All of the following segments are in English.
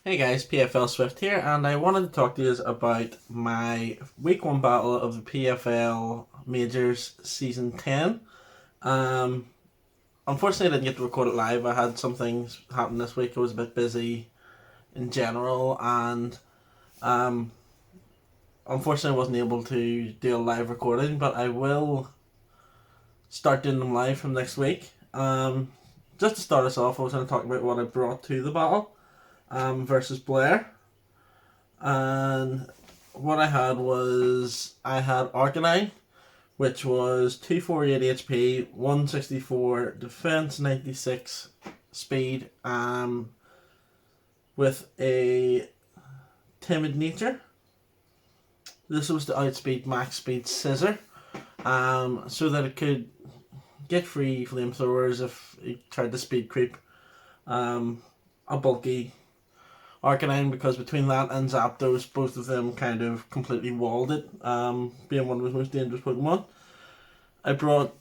Hey guys, PFL Swift here, and I wanted to talk to you about my week 1 battle of the PFL Majors Season 10. Um, Unfortunately, I didn't get to record it live. I had some things happen this week. I was a bit busy in general, and um, unfortunately, I wasn't able to do a live recording, but I will start doing them live from next week. Just to start us off, I was going to talk about what I brought to the battle versus Blair. And what I had Arcanine, which was 248 HP, 164 defense, 96 speed, with a timid nature. This was to outspeed max speed Scissor, so that it could get free flamethrowers if it tried to speed creep a bulky Arcanine, because between that and Zapdos, both of them kind of completely walled it, being one of his most dangerous Pokemon. I brought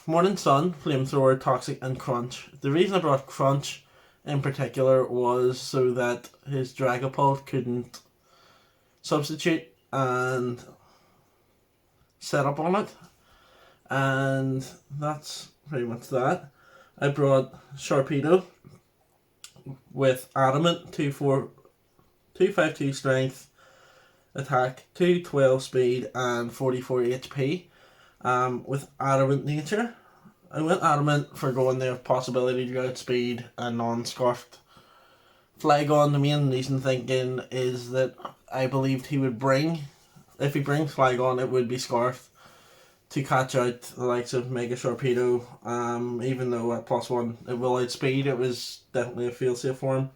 Morning Sun, Flamethrower, Toxic, and Crunch. The reason I brought Crunch in particular was so that his Dragapult couldn't substitute and set up on it. And that's pretty much that. I brought Sharpedo with Adamant, 252 strength, attack, 212 speed, and 44 HP. With Adamant nature, I went Adamant for going the possibility to go outspeed a non-scarfed Flygon. The main reason thinking is that I believed he would bring, if he brings Flygon, it would be scarfed to catch out the likes of Mega Sharpedo. Even though at +1 it will outspeed, it was definitely a failsafe for him.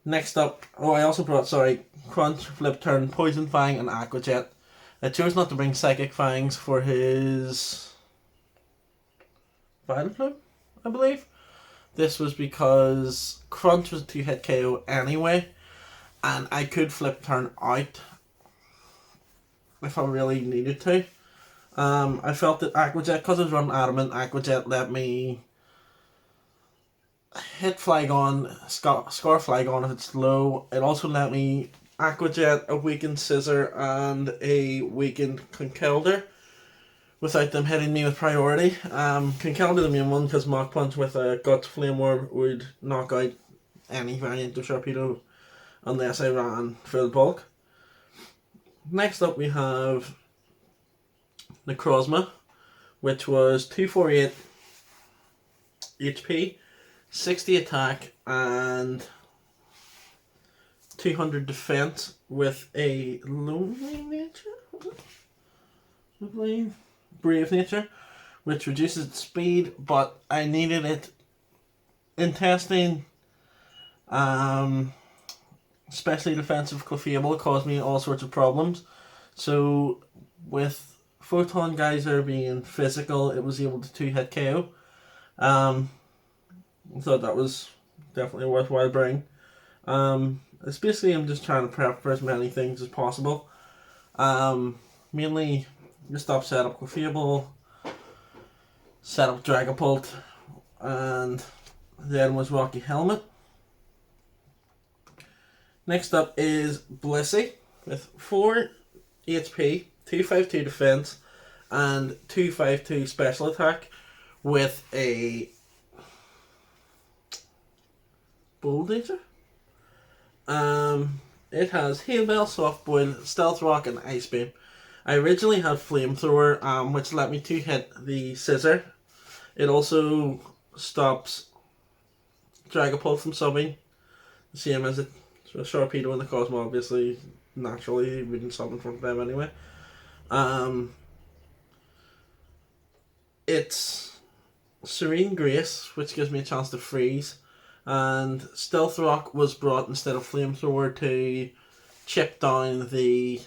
Next up, I also brought, Crunch, Flip Turn, Poison Fang, and Aqua Jet. I chose not to bring Psychic Fangs for his Vileplume, I believe. This was because Crunch was a 2-hit KO anyway, and I could Flip Turn out if I really needed to. I felt that Aqua Jet, because I was running Adamant, Aqua Jet let me hit Flygon, scar Flygon if it's low. It also let me Aqua Jet, a weakened Scissor, and a weakened Conkeldurr without them hitting me with priority. Conkeldurr the main one, because Mach Punch with a Guts Flame Orb would knock out any variant of Sharpedo unless I ran full bulk. Next up we have Necrozma, which was 248 HP, 60 attack, and 200 defense with a lonely nature, I believe, brave nature, which reduces its speed, but I needed it in testing. Especially defensive Clefable caused me all sorts of problems. So with Photon Geyser being physical, it was able to 2-hit KO. I thought that was definitely a worthwhile bring. It's basically I'm just trying to prep for as many things as possible. Mainly just set up Clefable, set up Dragapult, and then was Rocky Helmet. Next up is Blissey with 4 HP, 252 defense, and 252 special attack with a Bold nature. It has Hail Bell, Soft Boil, Stealth Rock, and Ice Beam. I originally had Flamethrower, which let me 2-hit the Scissor. It also stops Dragapult from subbing, the same as it. So Sharpedo and the Cosmo, obviously, naturally, we didn't sub in front of them anyway. It's Serene Grace, which gives me a chance to freeze. And Stealth Rock was brought instead of Flamethrower to chip down the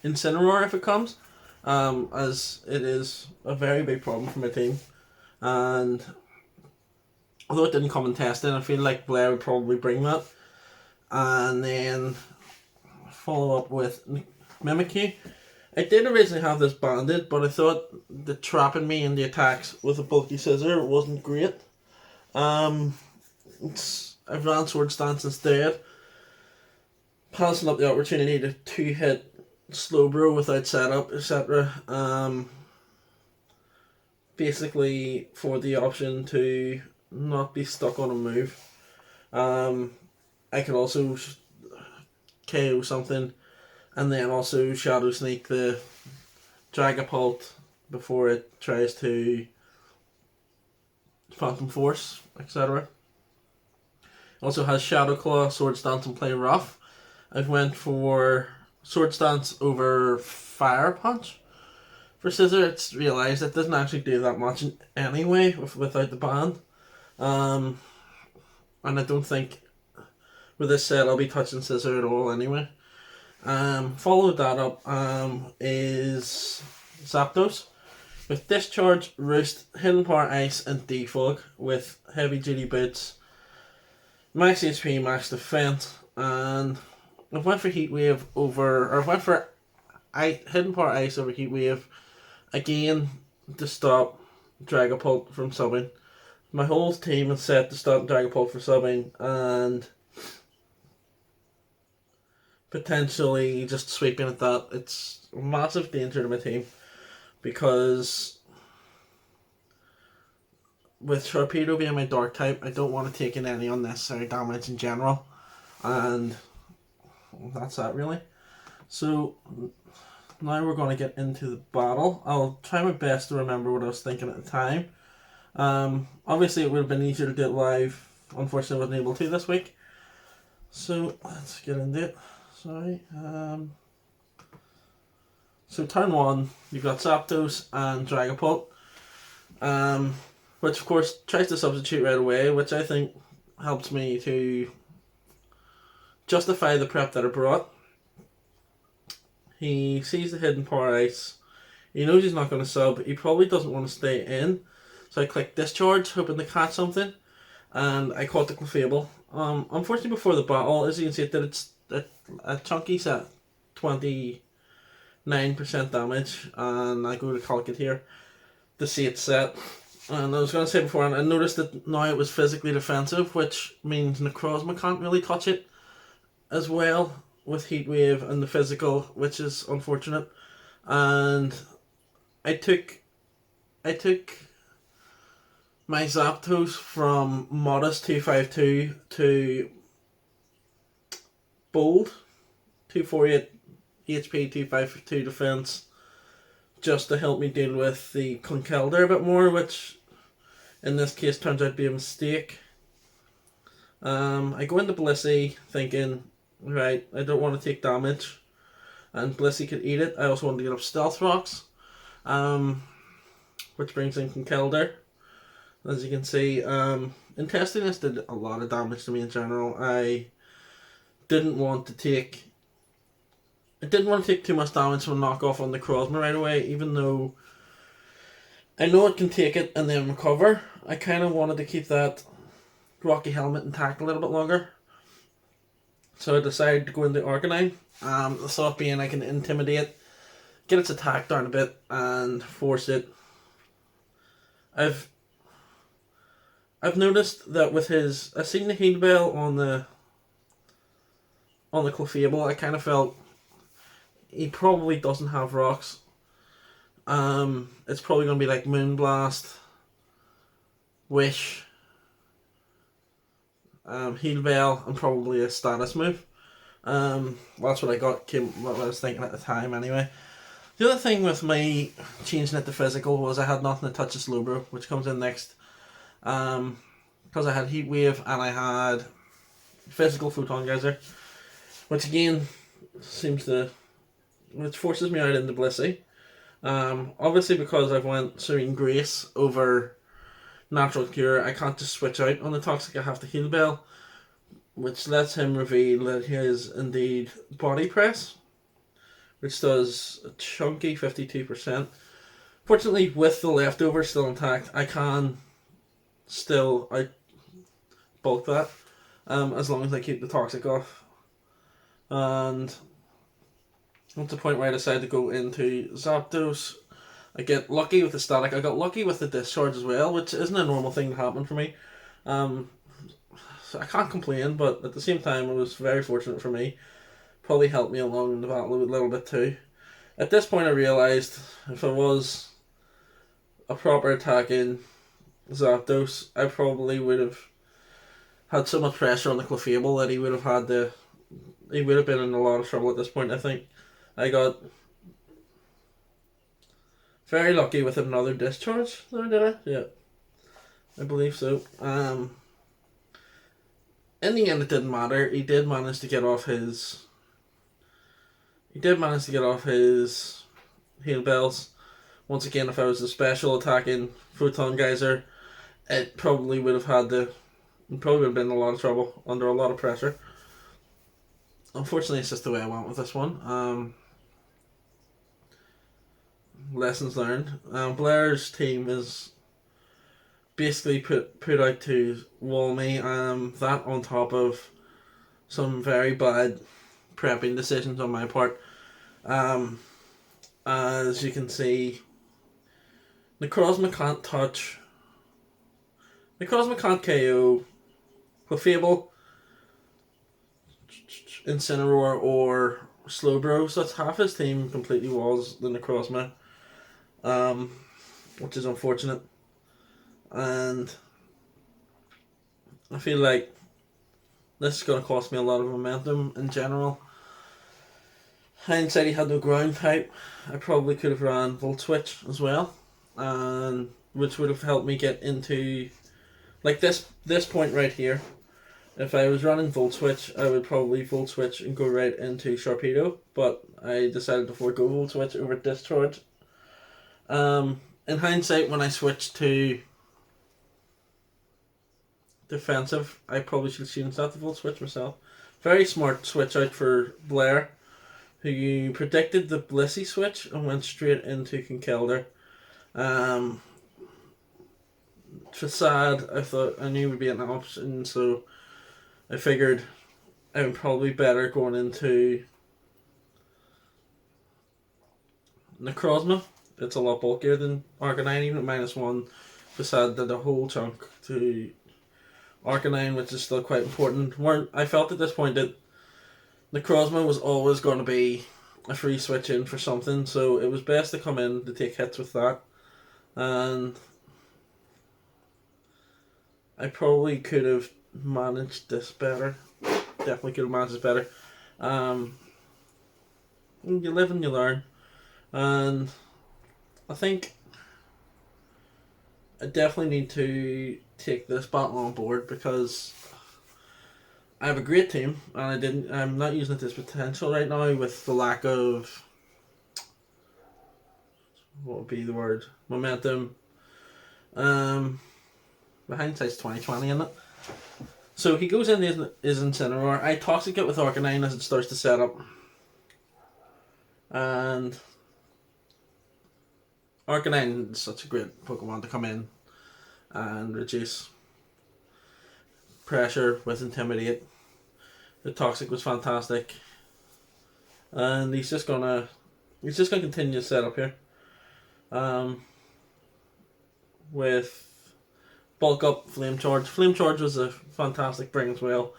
Incineroar if it comes, as it is a very big problem for my team. And although it didn't come in testing, I feel like Blair would probably bring that. And then follow up with Mimikyu. I did originally have this banded, but I thought the trapping me in the attacks with a bulky Scissor wasn't great. I've ran sword stance instead, passing up the opportunity to two-hit slow bro without setup, etc. Basically for the option to not be stuck on a move. I could also KO something and then also shadow sneak the Dragapult before it tries to Phantom Force, etc. Also has Shadow Claw, Sword Stance, and Play Rough. I've went for Sword Stance over Fire Punch. For Scissor, it's realised it doesn't actually do that much anyway without the band. And I don't think with this set I'll be touching Scissor at all anyway. Followed that up is Zapdos with Discharge, Roost, Hidden Power Ice, and Defog with Heavy Duty Boots, Max HP, Max Defense, and I went for Heat Wave over, or I went for Hidden Power Ice over Heat Wave again to stop Dragapult from subbing. My whole team is set to stop Dragapult from subbing and potentially just sweeping at that. It's a massive danger to my team because with Sharpedo being my dark type, I don't want to take in any unnecessary damage in general, and that's that really. So now we're going to get into the battle. I'll try my best to remember what I was thinking at the time. Obviously it would have been easier to do it live. Unfortunately I wasn't able to this week. So let's get into it. Sorry. So turn one, you've got Zapdos and Dragapult, which of course tries to substitute right away, which I think helps me to justify the prep that I brought. He sees the Hidden Power Ice. He knows he's not going to sub. He probably doesn't want to stay in. So I click Discharge, hoping to catch something. And I caught the Clefable. Unfortunately, before the battle, as you can see, it did a chunky set. 29% damage. And I go to calc it here to see it set. And I was going to say before, and I noticed that now it was physically defensive, which means Necrozma can't really touch it as well with Heat Wave and the physical, which is unfortunate. And I took my Zapdos from Modest 252 to Bold 248 HP, 252 defense, just to help me deal with the Conkeldurr a bit more, which in this case turns out to be a mistake. I go into Blissey thinking, right, I don't want to take damage, and Blissey could eat it. I also want to get up Stealth Rocks, which brings in Conkeldurr. As you can see, Intestinus did a lot of damage to me in general. I didn't want to take too much damage from a knockoff on the Necrozma right away, even though I know it can take it and then recover. I kind of wanted to keep that Rocky Helmet intact a little bit longer. So I decided to go into Arcanine. The thought being I can intimidate, get its attack down a bit, and force it. I've noticed that with his, I've seen the Heat Bell on the Clefable. I kind of felt he probably doesn't have rocks. It's probably going to be like Moonblast, Wish, Heal Bell, and probably a status move. That's what I got. What I was thinking at the time, anyway. The other thing with me changing it to physical was I had nothing to touch the Slowbro, which comes in next. Because I had Heat Wave and I had physical Photon Geyser, which again which forces me out into Blissey. Obviously because I've went Serene Grace over Natural Cure, I can't just switch out on the Toxic. I have to Heal Bell, which lets him reveal that he is indeed Body Press, which does a chunky 52%. Fortunately, with the leftover still intact, I can still out bulk that, as long as I keep the Toxic off. And that's the point where I decided to go into Zapdos. I get lucky with the static. I got lucky with the Discharge as well, which isn't a normal thing to happen for me. I can't complain, but at the same time, it was very fortunate for me. Probably helped me along in the battle a little bit too. At this point, I realised if I was a proper attacking Zapdos, I probably would have had so much pressure on the Clefable that he would have been in a lot of trouble at this point. I think I got very lucky with another discharge. Though, did I? Yeah, I believe so. In the end, it didn't matter. He did manage to get off his. He did manage to get off his heal bells. Once again, if I was a special attacking Photon Geyser, it probably would have had the. It probably would have been in a lot of trouble, under a lot of pressure. Unfortunately, it's just the way I went with this one. Lessons learned. Blair's team is basically put out to wall me. That on top of some very bad prepping decisions on my part. As you can see, Necrozma can't touch. Necrozma can't KO Clefable, Incineroar, or Slowbro, so that's half his team completely was the Necrozma, which is unfortunate. And I feel like this is going to cost me a lot of momentum in general. Hindsight, he had no ground type. I probably could have ran Volt Switch as well, and which would have helped me get into like this point right here. If I was running Volt Switch, I would probably Volt Switch and go right into Sharpedo, but I decided to forego Volt Switch over Discharge. In hindsight, when I switched to defensive, I probably should have seen that the Volt Switch myself. Very smart switch out for Blair, who predicted the Blissey switch and went straight into Conkeldurr. Facade, I thought I knew would be an option, so I figured I would probably better going into Necrozma. It's a lot bulkier than Arcanine, even at -1. Facade did a whole chunk to Arcanine, which is still quite important. I felt at this point that Necrozma was always going to be a free switch in for something, so it was best to come in to take hits with that. And I probably could have managed this better. Definitely could have managed this better. You live and you learn. And I think I definitely need to take this battle on board because I have a great team and I'm not using it to its potential right now with the lack of what would be the word? Momentum. Hindsight's 2020 in it. So he goes in his Incineroar. I Toxic it with Arcanine as it starts to set up. And Arcanine is such a great Pokemon to come in and reduce pressure with Intimidate. The Toxic was fantastic. And he's just gonna continue to set up here. With Bulk Up, Flame Charge. Flame Charge was a fantastic bring as well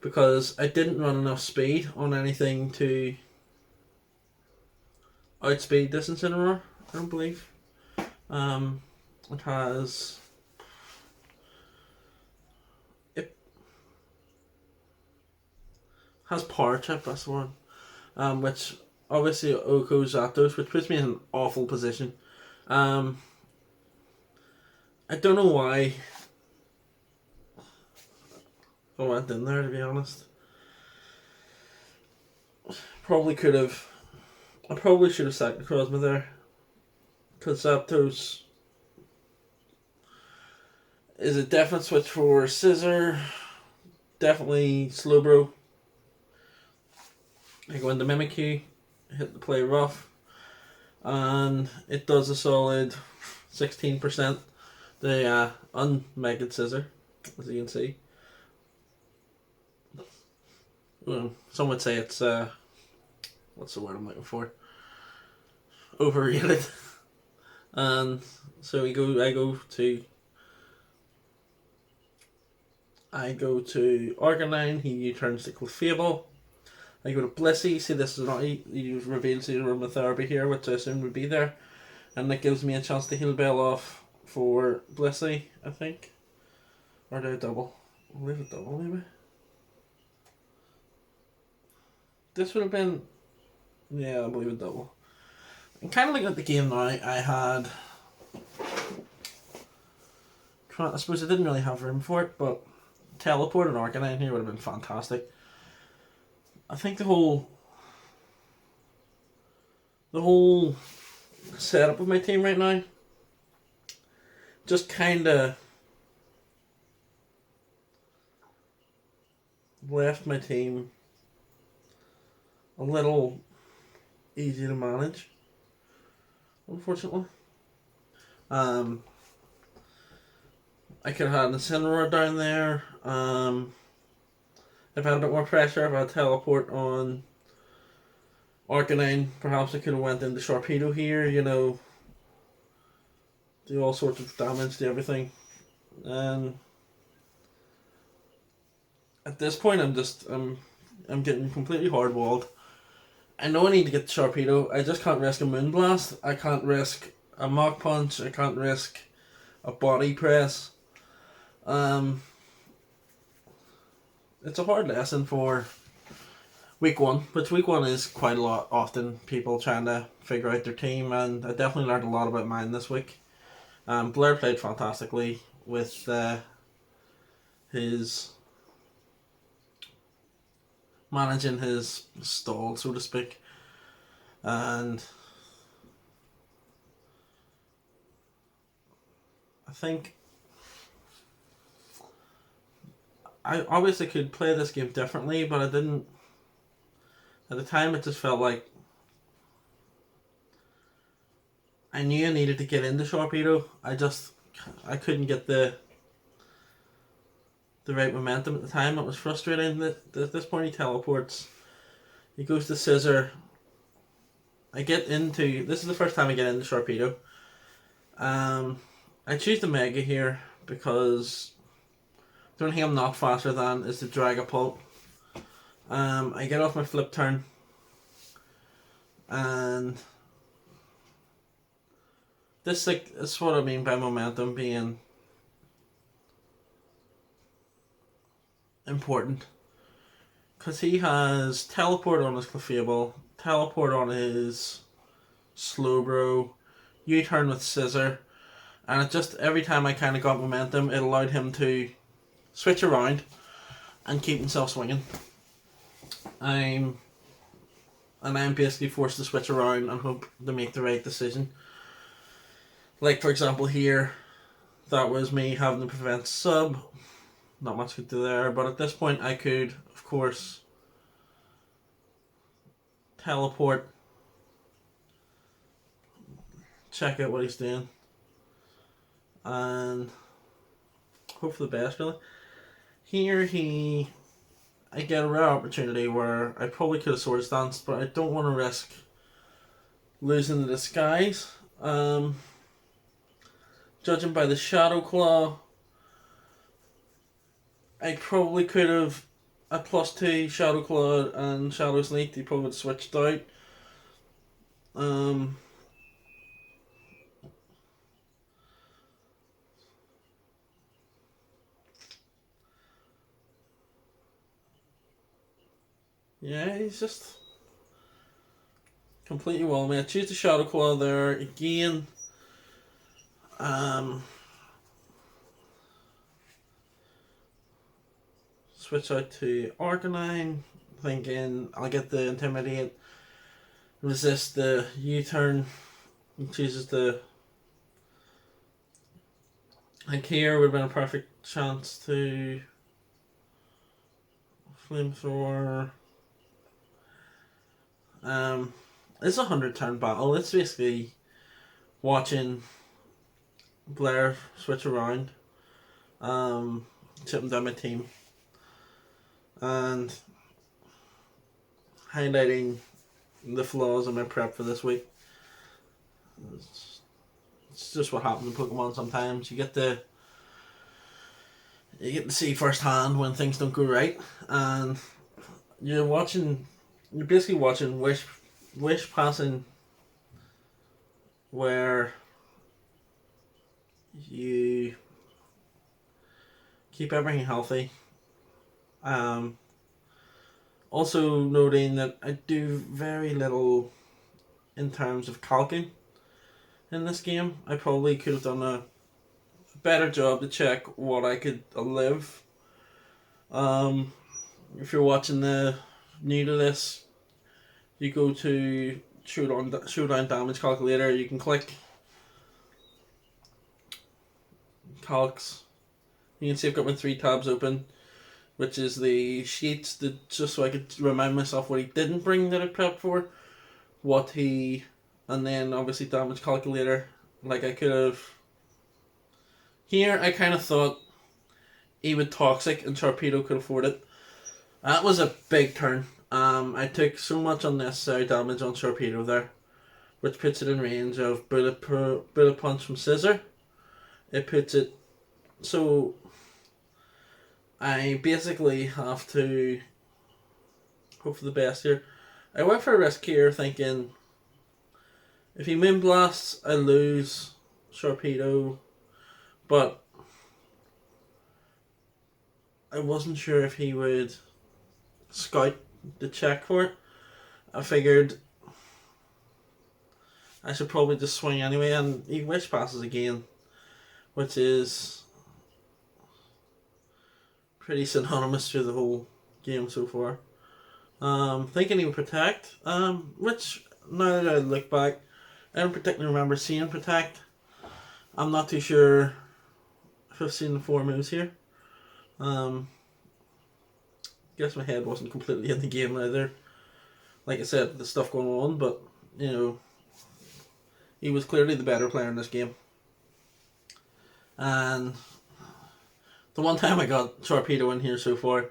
because I didn't run enough speed on anything to outspeed this Incineroar, I don't believe. It has Power Chip, that's the one. Which obviously Oko Zapdos, which puts me in an awful position. I don't know why I went in there, to be honest. I probably should have sacked Necrozma there. Because Zapdos is a definite switch for Scissor. Definitely Slowbro. I go into Mimikyu, hit the play rough, and it does a solid 16%. The unmegged Scissor, as you can see. Well, some would say it's what's the word I'm looking for? Overrated. And so I go to I go to Arcanine, he U-turns to Clefable. I go to Blissey, see this is not, he reveals his aromatherapy here, which I assume would be there. And that gives me a chance to heal Bell off for Blissey, I think. Or do I double? I'll leave it double maybe. This would have been, yeah, I believe it double. I'm kind of looking at the game now. I had, I suppose I didn't really have room for it, but Teleport and Arcanine here would have been fantastic. I think the whole setup of my team right now just kind of left my team a little easy to manage, unfortunately. I could have had an Incineroar down there. If I had a bit more pressure, if I had Teleport on Arcanine, perhaps I could have went into Sharpedo here, do all sorts of damage to everything. And at this point, I'm getting completely hardwalled. I know I need to get the Sharpedo. I just can't risk a Moonblast. I can't risk a Mach Punch. I can't risk a Body Press. It's a hard lesson for week one, which week one is quite a lot. Often people trying to figure out their team, and I definitely learned a lot about mine this week. Blair played fantastically with his managing his stall, so to speak, and I think I obviously could play this game differently, but I didn't. At the time, it just felt like I knew I needed to get into Sharpedo. I couldn't get the right momentum at the time. It was frustrating. At this point, he teleports. He goes to Scissor. This is the first time I get into Sharpedo. I choose the Mega here because the only thing I'm not faster than is the Dragapult. I get off my flip turn, and this is what I mean by momentum being important, because he has Teleport on his Clefable, Teleport on his Slowbro, U-turn with Scissor, and it just every time I kind of got momentum, it allowed him to switch around and keep himself swinging. I'm basically forced to switch around and hope to make the right decision. Like, for example, here, that was me having to prevent sub. Not much could do there, but at this point I could, of course, teleport, check out what he's doing, and hope for the best, really. Here I get a rare opportunity where I probably could have Swords Danced, but I don't want to risk losing the disguise. Judging by the Shadow Claw, I probably could have a +2 Shadow Claw and Shadow Sneak. He probably would have switched out. Yeah, he's just completely wall me. I choose the Shadow Claw there again. Switch out to Arcanine, thinking I'll get the Intimidate, resist the U-turn. He chooses the. I think here would have been a perfect chance to Flamethrower. It's a 100-turn battle. It's basically watching Blair switch around, chipping down my team, and highlighting the flaws in my prep for this week. It's just what happens in Pokemon sometimes. You get the you get to see firsthand when things don't go right, and you're basically watching wish passing, where you keep everything healthy. Um, Also noting that I do very little in terms of calking in this game. I probably could have done a better job to check what I could live. Um, if you're watching the new to this, you go to showdown damage calculator. You can click calcs. You can see I've got my 3 tabs open, which is the sheets that just so I could remind myself what he didn't bring that I prepped for, what he, and then obviously damage calculator. Like I could have. Here I kind of thought he would toxic and torpedo could afford it. That was a big turn. I took so much unnecessary damage on torpedo there, which puts it in range of bullet punch from scissor. It puts it so I basically have to hope for the best here. I went for a risk here thinking if he moonblasts, I lose torpedo, but I wasn't sure if he would scout the check for it. I figured I should probably just swing anyway, and he wish passes again, which is pretty synonymous through the whole game so far. Thinking he would protect, which now that I look back, I don't particularly remember seeing protect. I'm not too sure if I've seen the 4 moves here. Guess my head wasn't completely in the game either. Like I said, the stuff going on, but you know, he was clearly the better player in this game. And the one time I got torpedo in here so far,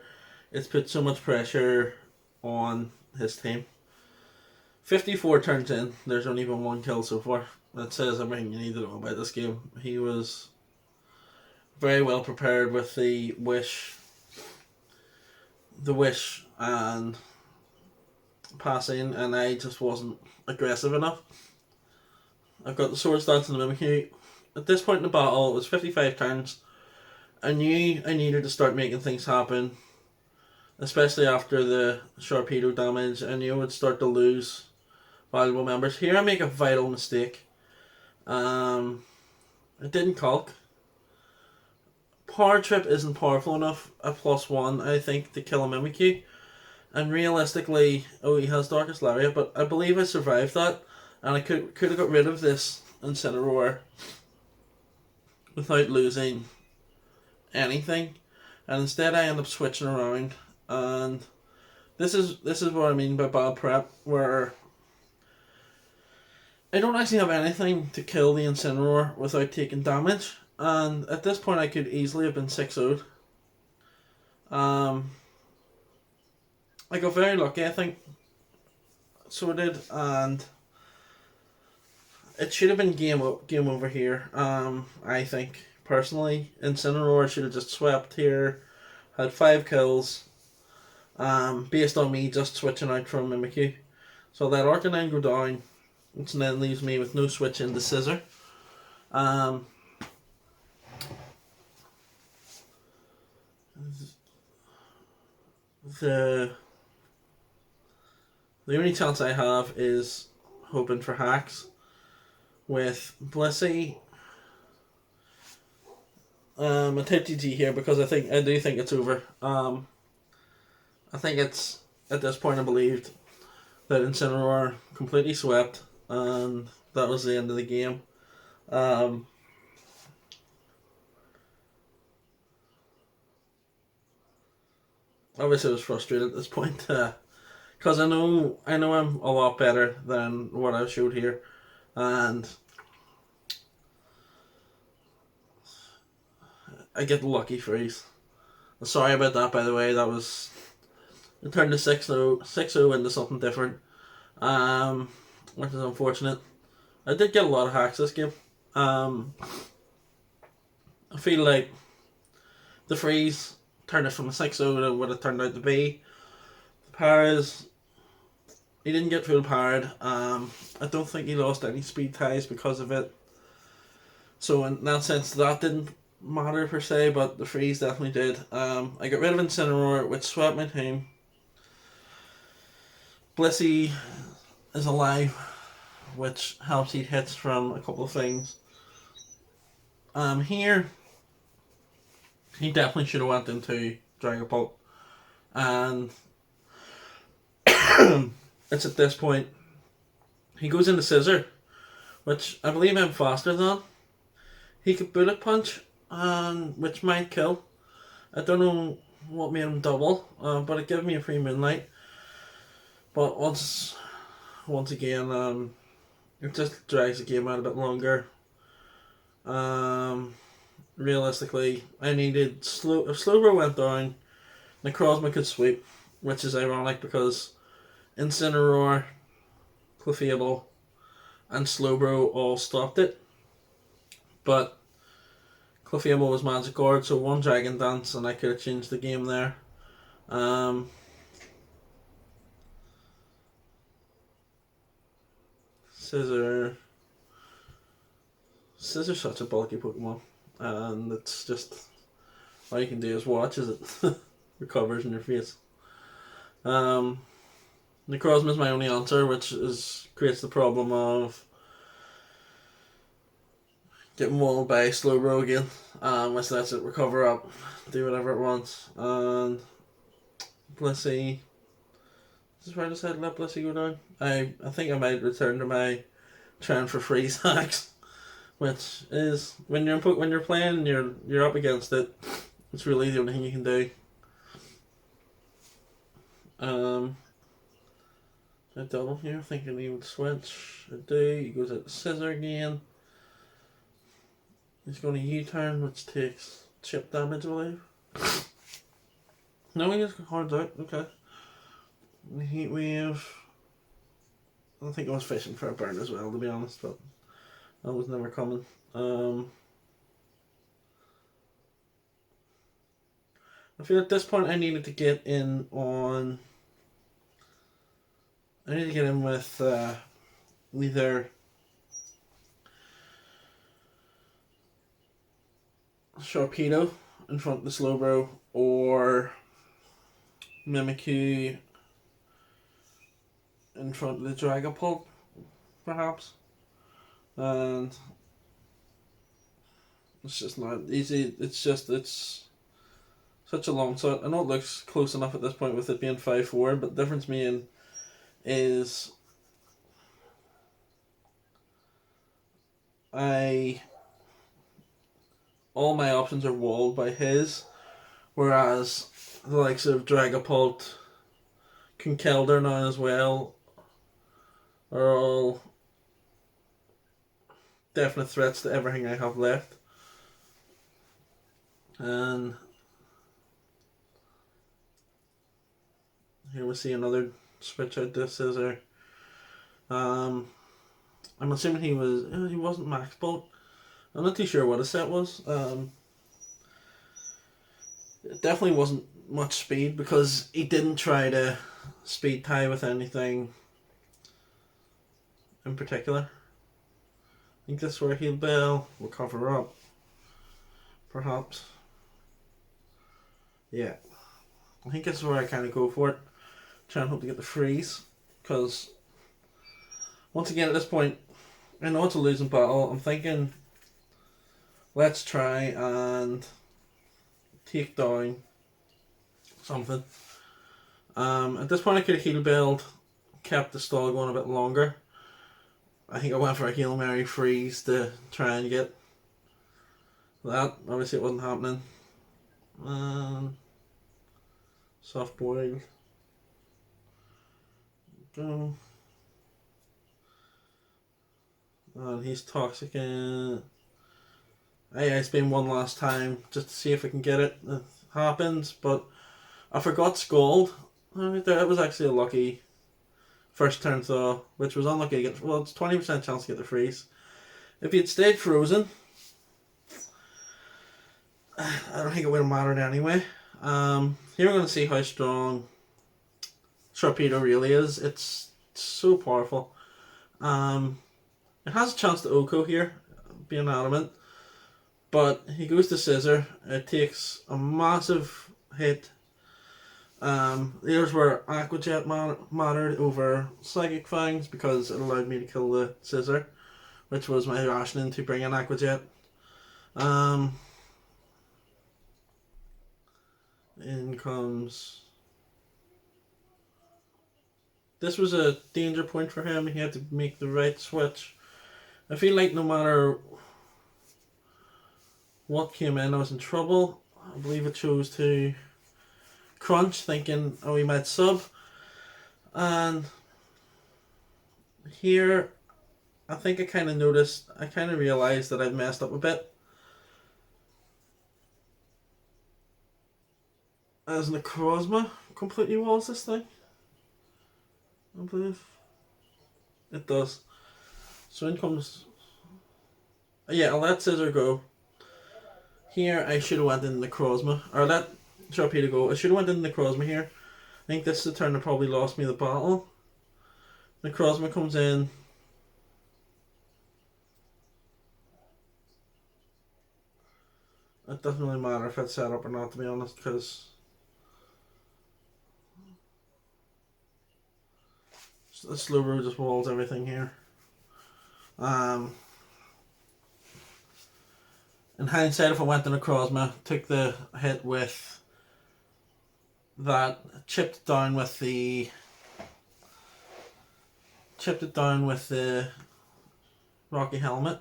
it's put so much pressure on his team. 54 turns in, there's only been 1 kill so far. That says everything you need to know about this game. He was very well prepared with the wish and passing, and I just wasn't aggressive enough. I've got the swords dance and the mimicry. At this point in the battle, it was 55 turns. I knew I needed to start making things happen, especially after the torpedo damage. I knew I would start to lose valuable members. Here I make a vital mistake. I didn't calc. Power Trip isn't powerful enough at +1, I think, to kill a Mimikyu. And realistically, he has Darkest Lariat, but I believe I survived that, and I could have got rid of this Incineroar without losing anything. And instead I end up switching around, and this is what I mean by bad prep, where I don't actually have anything to kill the Incineroar without taking damage, and at this point I could easily have been 6-0'd. I got very lucky, I think. So I did, and it should have been game over here. I think personally, Incineroar should have just swept here, had 5 kills, based on me just switching out from Mimikyu. So let Arcanine go down, which then leaves me with no switch into Scissor. The only chance I have is hoping for hacks with Blissey. A tip GG here because I do think it's over. I think it's at this point I believed that Incineroar completely swept, and that was the end of the game. Obviously, I was frustrated at this point because I know I'm a lot better than what I showed here, and I get the lucky freeze. Sorry about that, by the way. That was it turned to 6-0 into something different, which is unfortunate. I did get a lot of hacks this game. I feel like the freeze turned it from a 6-0 to what it turned out to be. The powers, he didn't get full powered. I don't think he lost any speed ties because of it. So in that sense, that didn't matter per se, but the freeze definitely did. I got rid of Incineroar, which swept my team. Blissey is alive, which helps eat hits from a couple of things. Here, he definitely should have went into Dragapult. And it's at this point, he goes into Scissor, which I believe I'm faster than. He could Bullet Punch, which might kill. I don't know what made him double, but it gave me a free Moonlight. But once again, it just drags the game out a bit longer. Realistically, I needed if Slowbro went down, Necrozma could sweep, which is ironic because Incineroar, Clefable, and Slowbro all stopped it. But Clefable was Magic Guard, so one Dragon Dance, and I could have changed the game there. Scizor's such a bulky Pokemon, and it's just all you can do is watch as it recovers in your face. Necrozma is my only answer, which creates the problem of getting walled by Slowbro again, which lets it recover up, do whatever it wants. And Blissey, this is where I decided to let Blissey go down. I think I might return to my trying for freeze hacks, which is when you're playing, you're up against it. It's really the only thing you can do. I double here, thinking he would switch. I do. He goes at Scissor again. He's going to U-turn, which takes chip damage, I believe. No, he just cards out. Okay. Heat Wave. I think I was fishing for a burn as well, to be honest, but that was never coming. I feel at this point I needed to get in on. I need to get in with either Sharpedo in front of the Slowbro or Mimikyu in front of the Dragapult, perhaps. And it's just not easy. It's such a long shot. I know it looks close enough at this point with it being 5-4, but the difference being is all my options are walled by his, whereas the likes of Dragapult, Conkeldurr now as well, are all definite threats to everything I have left. And here we see another switch out to Scissor. I'm assuming he wasn't Max Bolt. I'm not too sure what his set was. It definitely wasn't much speed because he didn't try to speed tie with anything in particular. I think this is where Heal Bell will cover up. Perhaps. Yeah. I think this is where I kind of go for it. Try and hope to get the freeze. Because, once again, at this point, I know it's a losing battle. I'm thinking, let's try and take down something. At this point, I could have Heal Belled, kept the stall going a bit longer. I think I went for a Hail Mary freeze to try and get that. Obviously, it wasn't happening. Soft boiled. Go. And he's toxic. I spin one last time just to see if I can get it. It happens, but I forgot Scald. It was actually a lucky first turn thaw, which was unlucky to get. Well, it's 20% chance to get the freeze. If he had stayed frozen, I don't think it would have mattered anyway. Here we're going to see how strong Torpedo really is. It's so powerful. It has a chance to Oko here, being adamant, but he goes to Scissor. It takes a massive hit. There's where Aquajet mattered over Psychic Fangs because it allowed me to kill the Scissor, which was my rationing to bring in Aquajet. In comes. This was a danger point for him. He had to make the right switch. I feel like no matter what came in, I was in trouble. I believe it chose to crunch, thinking, oh, he might sub. And here, I think I kind of realised that I'd messed up a bit. As Necrozma completely walls this thing, I believe. It does. So in comes. Yeah, I'll let Scissor go. Here, I should have went in Necrozma. Or let Torpedo go. I should have went in Necrozma here. I think this is the turn that probably lost me the battle. Necrozma comes in. It doesn't really matter if it's set up or not, to be honest, because the Slowbro just walls everything here. In hindsight, if I went in Necrozma, took the hit with that, chipped it down with the Rocky Helmet,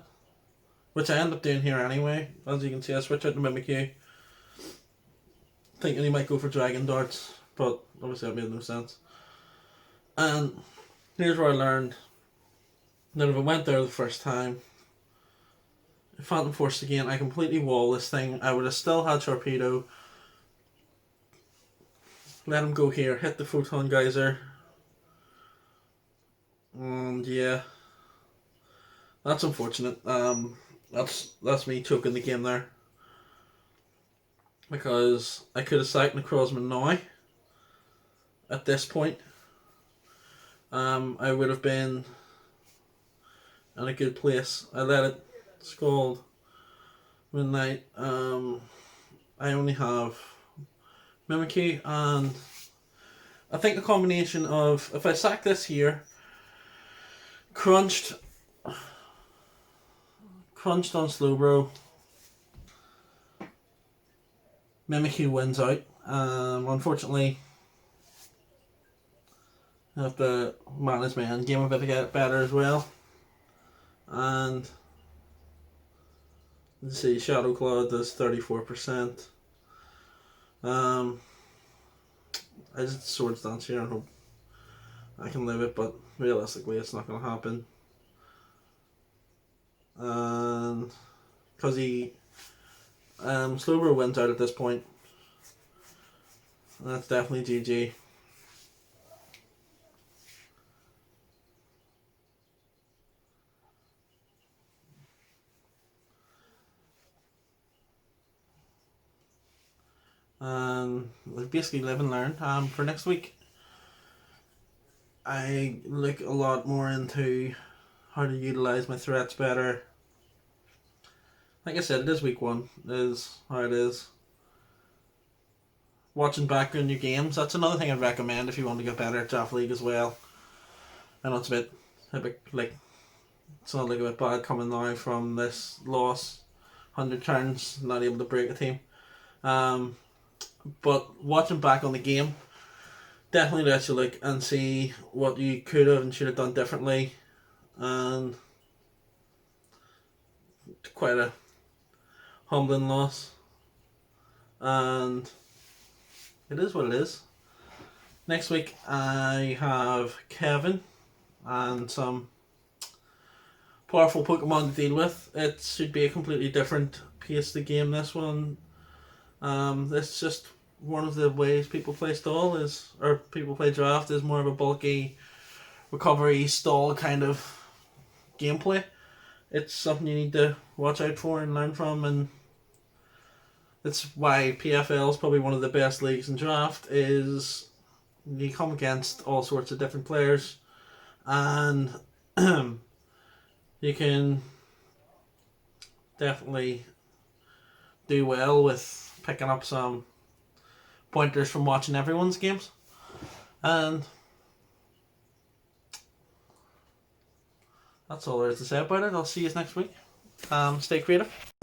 which I end up doing here anyway. As you can see, I switch out to Mimikyu, thinking he might go for Dragon Darts, but obviously that made no sense. And here's where I learned that if I went there the first time, Phantom Force again, I completely wall this thing. I would have still had Torpedo. Let him go here, hit the Photon Geyser. And yeah, that's unfortunate. That's me choking the game there. Because I could have sacked Necrozma now. At this point. I would have been in a good place. I let it scald midnight. I only have Mimikyu, and I think a combination of, if I sack this here, crunched on Slowbro, Mimikyu wins out. Unfortunately, I have to manage my end game a bit to get it better as well. And let's see, Shadow Claw does 34%. I just Swords Dance here and hope I can live it, but realistically it's not going to happen. And because he Slowbro wins out at this point, that's definitely GG. And basically live and learn. For next week, I look a lot more into how to utilise my threats better. Like I said, it is week 1. It is how it is. Watching back on your games, that's another thing I'd recommend if you want to get better at Draft League as well. I know it's a bit like, it's not like a bit bad coming now from this loss. 100 turns, not able to break a team. But watching back on the game definitely lets you look and see what you could have and should have done differently, and quite a humbling loss, and it is what it is. Next week I have Kevin and some powerful Pokemon to deal with. It should be a completely different pace to game, this one. It's just one of the ways people play stall is, or people play draft, is more of a bulky recovery stall kind of gameplay. It's something you need to watch out for and learn from, and It's why PFL is probably one of the best leagues in draft. Is you come against all sorts of different players, and you can definitely do well with picking up some pointers from watching everyone's games. And that's all there is to say about it. I'll see you next week. Stay creative.